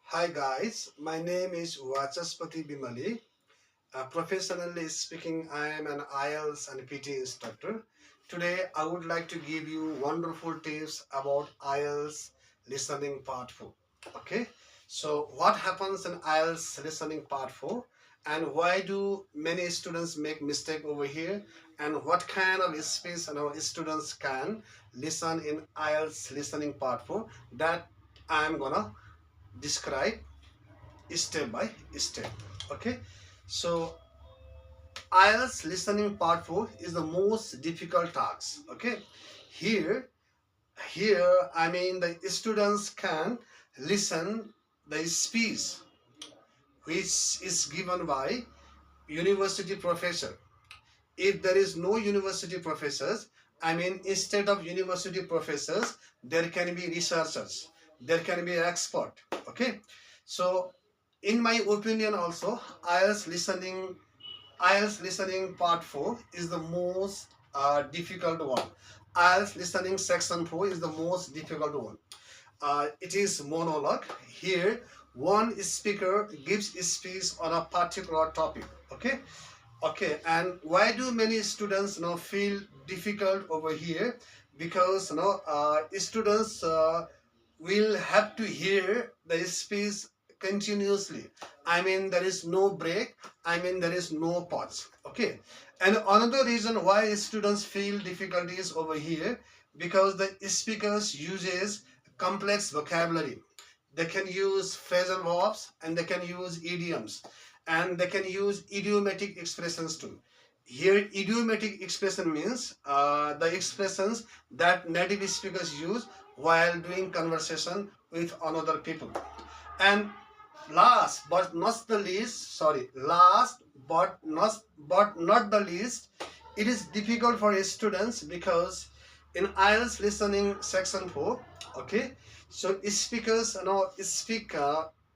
Hi guys, my name is Vachaspati Bimali. Professionally speaking, I am an IELTS and PT instructor. Today, I would like to give you wonderful tips about IELTS listening part 4. Okay, so what happens in IELTS listening part 4 and why do many students make mistake over here and what kind of space our students can listen in IELTS listening part 4 that I am gonna describe step by step. Okay, so IELTS listening part 4 is the most difficult task. Okay, here I mean the students can listen the speech which is given by university professor. If there is no university professors, I mean instead of university professors there can be researchers, there can be expert. Okay, so in my opinion also IELTS listening part 4 is the most difficult one. IELTS listening section 4 is the most difficult one. It is monologue. Here one speaker gives speech on a particular topic. Okay, and why do many students feel difficult over here? Because students will have to hear the speech continuously. I mean there is no break. I mean there is no pause. Okay, and another reason why students feel difficulties over here because the speakers uses complex vocabulary. They can use phrasal verbs and they can use idioms and they can use idiomatic expressions too. Here, idiomatic expression means the expressions that native speakers use while doing conversation with another people. And last but not the least, it is difficult for students because in IELTS listening section 4, okay, so speakers speak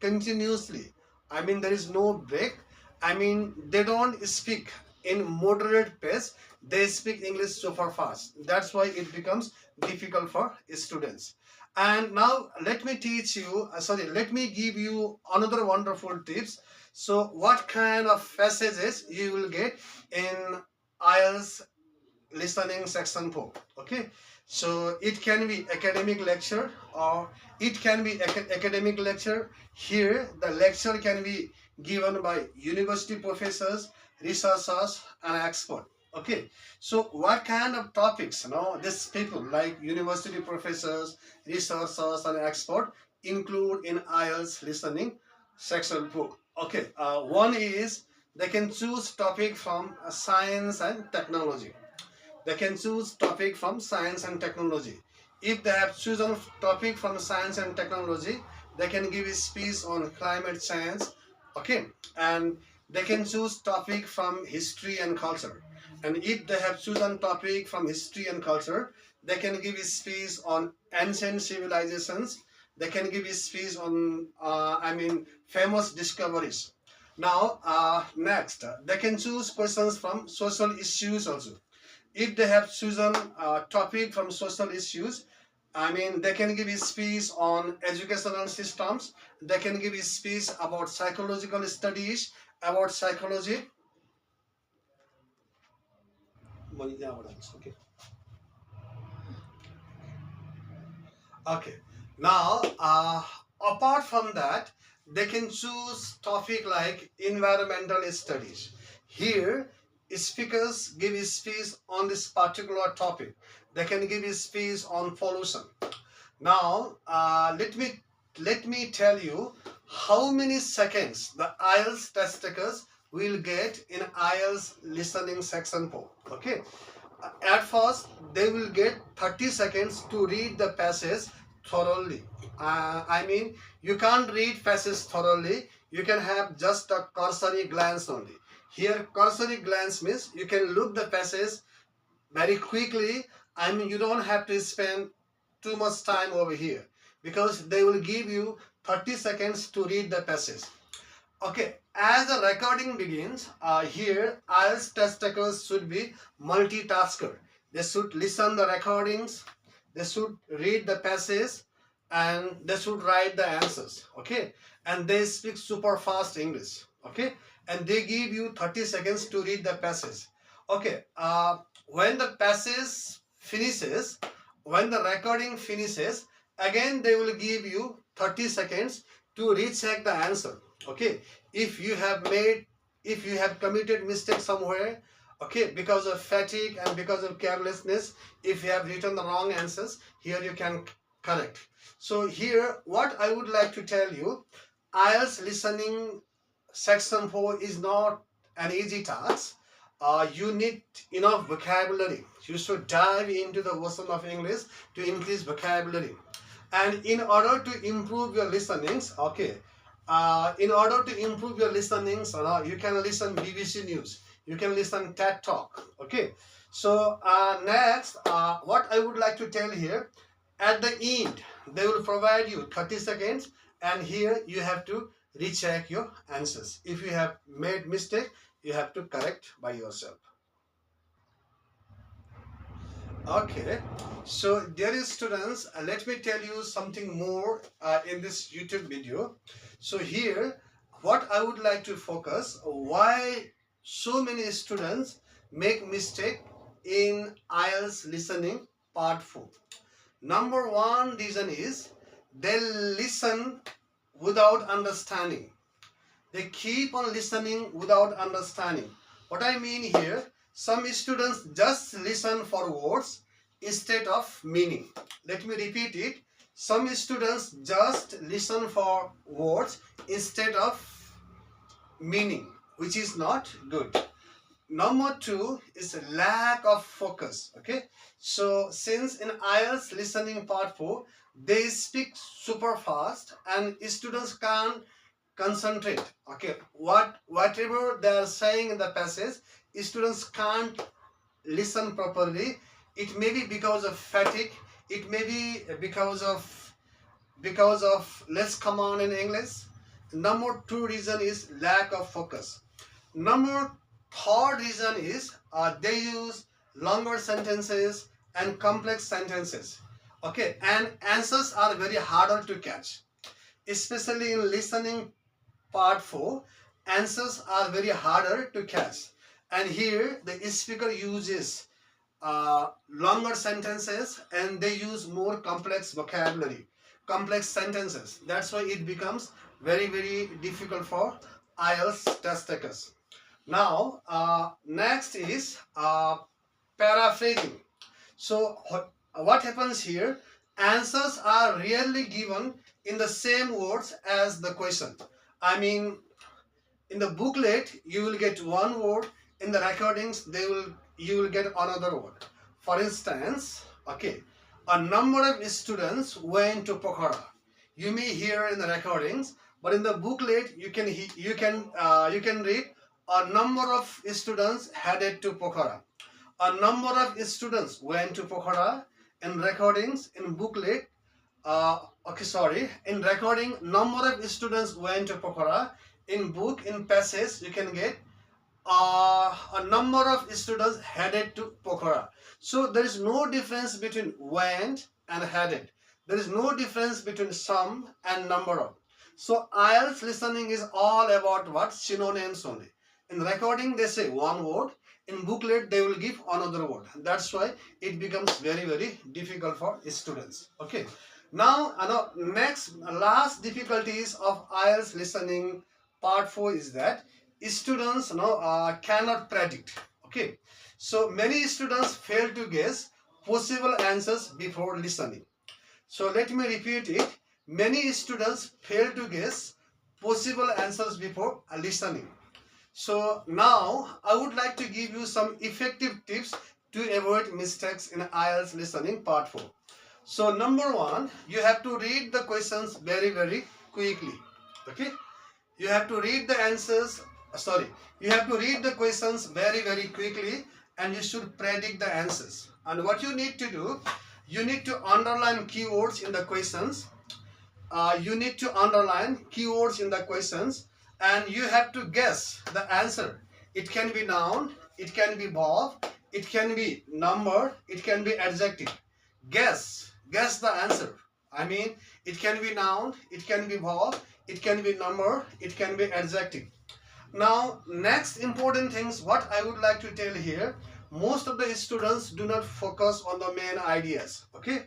continuously. I mean there is no break. I mean they don't speak in moderate pace. They speak English super fast. That's why it becomes difficult for students. And now let me give you another wonderful tips. So what kind of passages you will get in IELTS listening section 4? Okay, so it can be academic lecture or it can be academic lecture. Here the lecture can be given by university professors, researchers and expert. Okay, so what kind of topics these people like university professors, researchers and expert include in IELTS listening section 4? Okay, one is they can choose topic from science and technology. They can choose topic from science and technology. If they have chosen topic from science and technology, they can give a speech on climate science. Okay, and they can choose topic from history and culture. And if they have chosen topic from history and culture, they can give a speech on ancient civilizations. They can give a speech on famous discoveries. Now next, they can choose questions from social issues also. If they have chosen a topic from social issues, I mean they can give a speech on educational systems. They can give a speech about psychological studies, about psychology. Okay. Okay. Now, apart from that, they can choose topic like environmental studies. Here, speakers give a speech on this particular topic. They can give a speech on pollution. Now, let me tell you how many seconds the IELTS test takers will get in IELTS listening section 4. Okay, at first they will get 30 seconds to read the passage thoroughly. I mean you can't read passage thoroughly. You can have just a cursory glance only. Here cursory glance means you can look the passage very quickly. I mean you don't have to spend too much time over here because they will give you 30 seconds to read the passage. Okay, as the recording begins, here IELTS test takers should be multitasker. They should listen the recordings, they should read the passage, and they should write the answers. Okay, and they speak super fast English. Okay, and they give you 30 seconds to read the passage. Okay, when the passage finishes, when the recording finishes, again they will give you 30 seconds to recheck the answer. Okay, if you have made, if you have committed mistake somewhere, okay, because of fatigue and because of carelessness, if you have written the wrong answers, here you can correct. So here what I would like to tell you, IELTS listening section 4 is not an easy task. You need enough vocabulary. You should dive into the ocean of English to increase vocabulary. And in order to improve your listenings, okay, in order to improve your listenings, you can listen BBC News, you can listen TED Talk. Okay, so next, what I would like to tell here, at the end they will provide you 30 seconds, and here you have to recheck your answers. If you have made mistake, you have to correct by yourself. Okay, so dear students, let me tell you something more in this YouTube video. So here, what I would like to focus, why so many students make mistake in IELTS listening part 4. Number one reason is they listen without understanding. They keep on listening without understanding. What I mean here, some students just listen for words instead of meaning. Let me repeat it. Some students just listen for words instead of meaning, which is not good. Number two is a lack of focus. Okay, so since in IELTS listening part 4, they speak super fast and students can't concentrate. Okay, whatever they are saying in the passage, students can't listen properly. It may be because of fatigue, it may be because of less command in English. Number two reason is lack of focus. Number third reason is they use longer sentences and complex sentences. Okay, and answers are very harder to catch, especially in listening part 4. Answers are very harder to catch, and here the speaker uses longer sentences and they use more complex vocabulary, complex sentences. That's why it becomes very difficult for IELTS test takers. Now next is paraphrasing. So what happens here, answers are rarely given in the same words as the question. I mean, in the booklet you will get one word, in the recordings you will get another word. For instance, okay, a number of students went to Pokhara. You may hear in the recordings, but in the booklet you can read a number of students headed to Pokhara. A number of students went to Pokhara. In recordings, in booklet, in recording, number of students went to Pokhara. In book, in passage, you can get a number of students headed to Pokhara. So there is no difference between went and headed. There is no difference between some and number of. So IELTS listening is all about what? Synonyms only. In recording they say one word, in booklet they will give another word. That's why it becomes very difficult for students. Okay. Now last difficulties of IELTS listening part 4 is that students cannot predict. Okay, so many students fail to guess possible answers before listening. So let me repeat it. Many students fail to guess possible answers before listening. So now I would like to give you some effective tips to avoid mistakes in IELTS listening part 4. So number one, you have to read the questions very quickly. Okay, you have to read the answers, you have to read the questions very quickly, and you should predict the answers. And what you need to do, you need to underline keywords in the questions. You need to underline keywords in the questions, and you have to guess the answer. It can be noun, it can be verb, it can be number, it can be adjective. Guess the answer. I mean, it can be noun, it can be verb, it can be number, it can be adjective. Now, next important things what I would like to tell here, most of the students do not focus on the main ideas. Okay,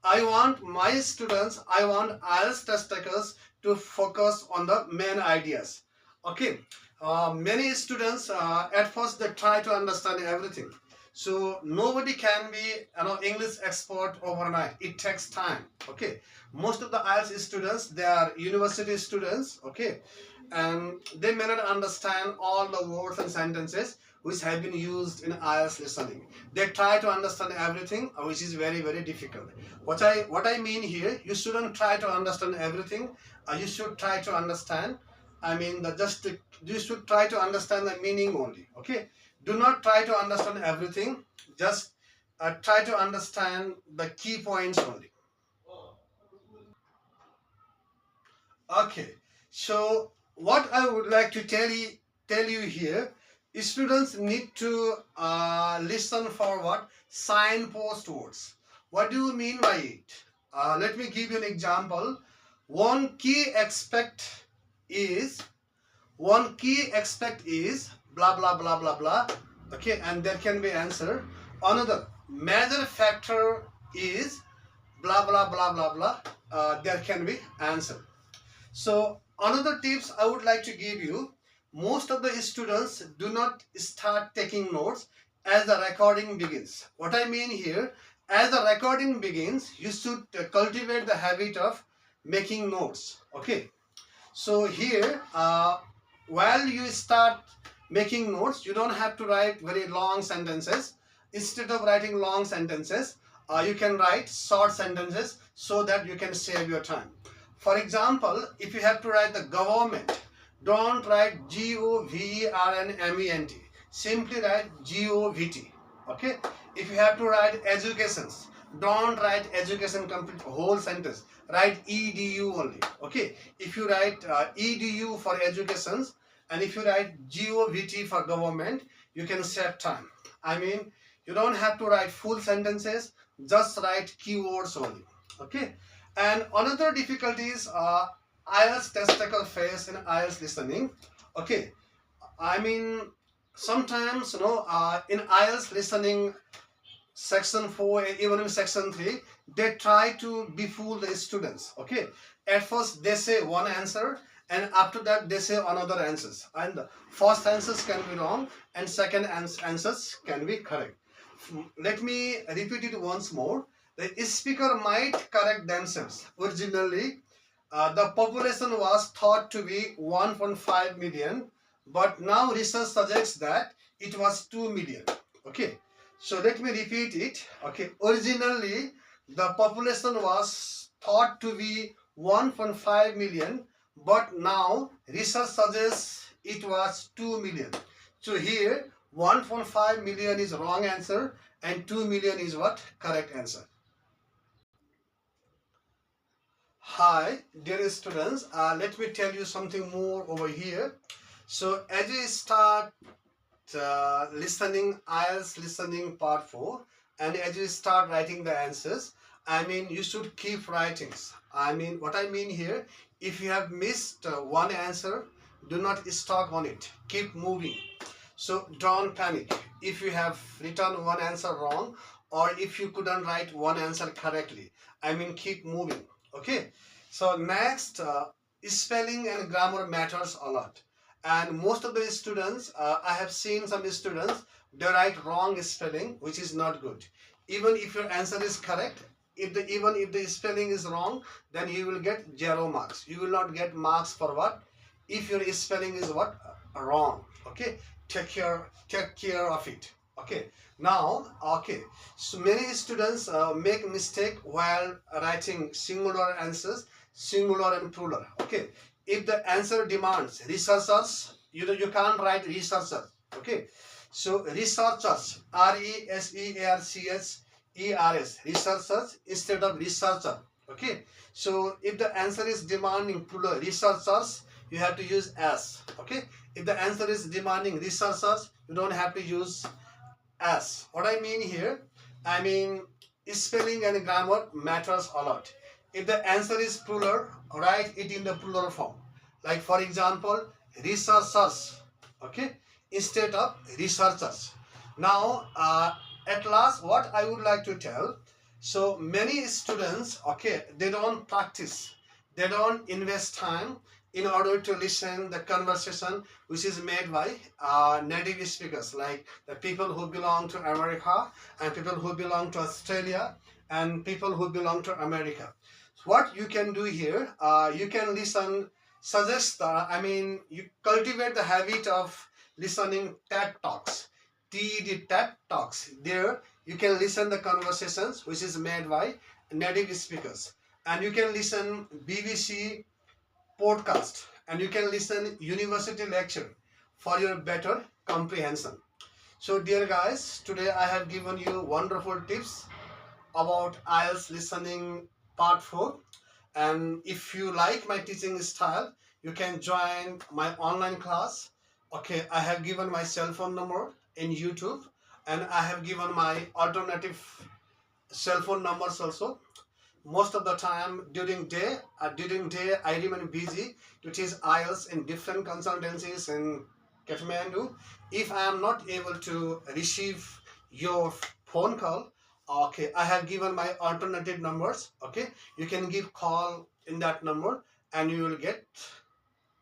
I want my students, I want IELTS test takers to focus on the main ideas. Okay, many students at first they try to understand everything. So nobody can be English expert overnight. It takes time. Okay, most of the IELTS students, they are university students. Okay, and they may not understand all the words and sentences which have been used in IELTS listening. They try to understand everything, which is very, very difficult. What I mean here, you shouldn't try to understand everything. You should try to understand. I mean, you should try to understand the meaning only. Okay, do not try to understand everything. Just try to understand the key points only. Okay, so what I would like to tell you here, students need to listen for what signpost words. What do you mean by it? Let me give you an example. One key aspect is blah blah blah blah blah. Okay, and there can be answer. Another major factor is blah blah blah blah blah. There can be answer. So another tips I would like to give you, most of the students do not start taking notes as the recording begins. What I mean here, as the recording begins, you should cultivate the habit of making notes. Okay. So here, while you start making notes, you don't have to write very long sentences. Instead of writing long sentences, you can write short sentences so that you can save your time. For example, if you have to write the government, don't write government. Simply write govt. Okay. If you have to write educations, don't write education complete whole sentence. Write edu only. Okay. If you write edu for educations and if you write govt for government, you can save time. I mean, you don't have to write full sentences. Just write keywords only. Okay. And another difficulty is IELTS test taker face in IELTS listening. Okay, I mean sometimes in IELTS listening section 4 and even in section 3 they try to befool the students. Okay, at first they say one answer and after that they say another answers, and the first answers can be wrong and second answers can be correct. Let me repeat it once more. The speaker might correct themselves. Originally, the population was thought to be 1.5 million, but now research suggests that it was 2 million. Okay, so let me repeat it. Okay, originally the population was thought to be 1.5 million, but now research suggests it was 2 million. So here 1.5 million is wrong answer and 2 million is what? Correct answer. Hi, dear students. Let me tell you something more over here. So as you start listening, IELTS listening part 4, and as you start writing the answers, I mean, you should keep writing. I mean, what I mean here, if you have missed one answer, do not stop on it. Keep moving. So don't panic. If you have written one answer wrong or if you couldn't write one answer correctly, I mean, keep moving. Okay. So next, spelling and grammar matters a lot. And most of the students, I have seen some students, they write wrong spelling, which is not good. Even if your answer is correct, even if the spelling is wrong, then you will get 0 marks. You will not get marks for what? If your spelling is what? Wrong. Okay. Take care of it. Okay. Now, okay. So many students make mistake while writing singular answers, singular and plural. Okay. If the answer demands researchers, you can't write researcher. Okay. So researchers, researchers, researchers instead of researcher. Okay. So if the answer is demanding plural researchers, you have to use as. Okay. If the answer is demanding researchers, you don't have to use as. What I mean here, I mean spelling and grammar matters a lot. If the answer is plural, write it in the plural form. Like for example, researchers, okay, instead of researchers. Now, at last, what I would like to tell, so many students, okay, they don't practice, they don't invest time in order to listen the conversation which is made by native speakers, like the people who belong to America and people who belong to Australia and people who belong to America. What you can do here, you can listen, suggest, you cultivate the habit of listening TED Talks, TED TED Talks. There you can listen the conversations which is made by native speakers, and you can listen BBC podcast, and you can listen university lecture for your better comprehension. So dear guys, today I have given you wonderful tips about IELTS listening part 4. And if you like my teaching style, you can join my online class. Okay, I have given my cell phone number in YouTube, and I have given my alternative cell phone numbers also. Most of the time during day I remain busy to teach IELTS in different consultancies in Kathmandu. If I am not able to receive your phone call, okay, I have given my alternative numbers. Okay, you can give call in that number and you will get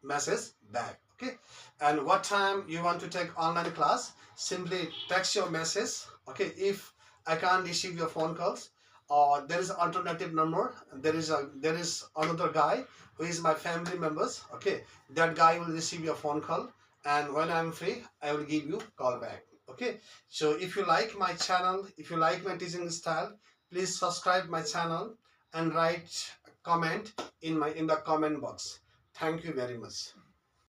message back. Okay, and what time you want to take online class, simply text your message. Okay, if I can't receive your phone calls, or there is an alternative number, there is another guy who is my family members. Okay, that guy will receive your phone call, and when I'm free I will give you call back. Okay, so if you like my channel, if you like my teaching style, please subscribe my channel and write a comment in the comment box. Thank you very much.